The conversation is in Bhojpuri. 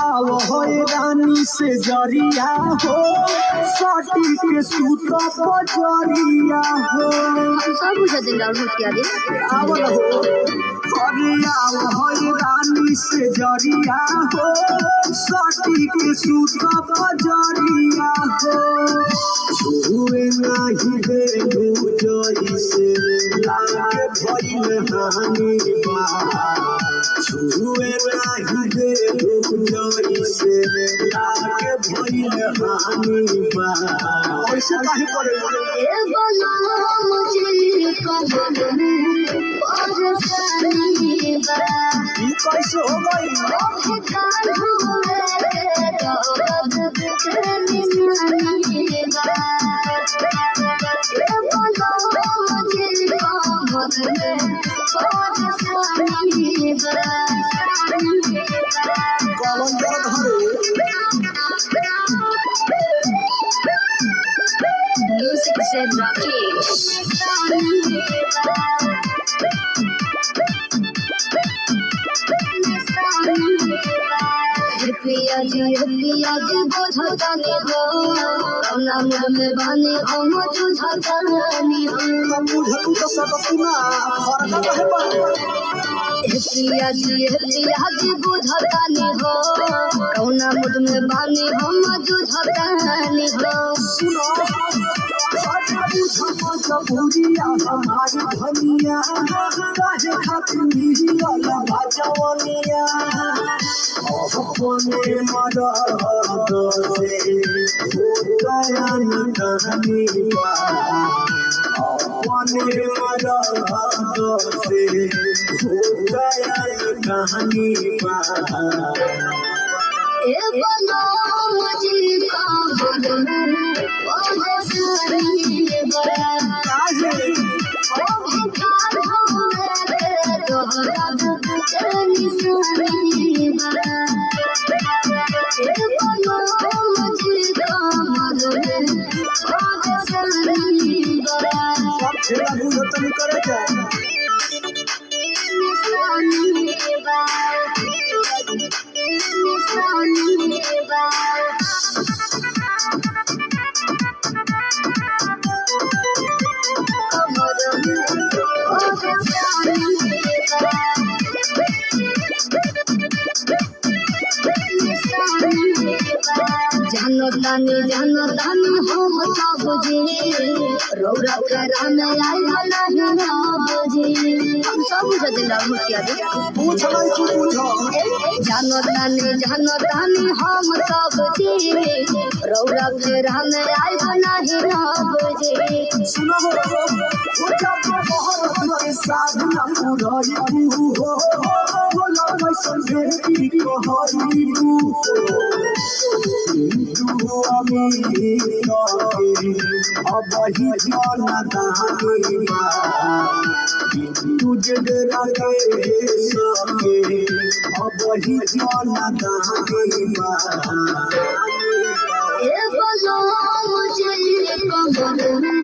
रानी से जरिया हो सटी के सूता बजरिया हो सब कुछ दिन डाल किया दे आवल हो हरिया हो रानी से जरिया हो सटी के सूता बजरिया हो छुए नहीं दे जई से लागे भइल हानि बा छुए नहीं दे जई से लागे भइल हानि बा ऐसे काहे करे ए बोलो मुझे कब परेशानी बा ई कैसे हो गई ओ कान हुए तो अब निशानी बा ए बोलो मुझे कब परेशानी बा कौन दर्द हरे Music said Rakesh. पिया जी बोझता नहीं हो कौना मुझ में बानी हो मुझे झलता नहीं हो मुझे तो सब सुना फरक है बा पिया जी बोझता नहीं हो कौना मुझ में बानी हो मुझे झलता नहीं हो सुनो पूरिया हमारी धनिया काहे खातिर मिलिया बाजवनिया अपने मदद से हो गया न कहानी बा अपने मदद से हो गया न कहानी बा ए बोलो मुझे कब परेशानी बा काहे ओ भिखार हुए तोहरा निशानी बा ए बोलो मुझे कब परेशानी बा सब खेला बुझत नहीं करे जा निशानी बा निशानी बा जानो तानी हम सब जी रौरा करा में आइल नहीं ना बुझी हम सब कुछ दिन डाल किया दे पूछ नहीं तू पूछ जानो तानी हम सब जी रौरा करा में आइल नहीं ना बुझी सुनो हो जब मोहब्बत के साधना पूरी हो बोला कैसन बेटी को हरी तू अमी अब ही जाना दानी बा तुझे डरा के सके अब ही जाना दानी बा ए बोलो मुझे कब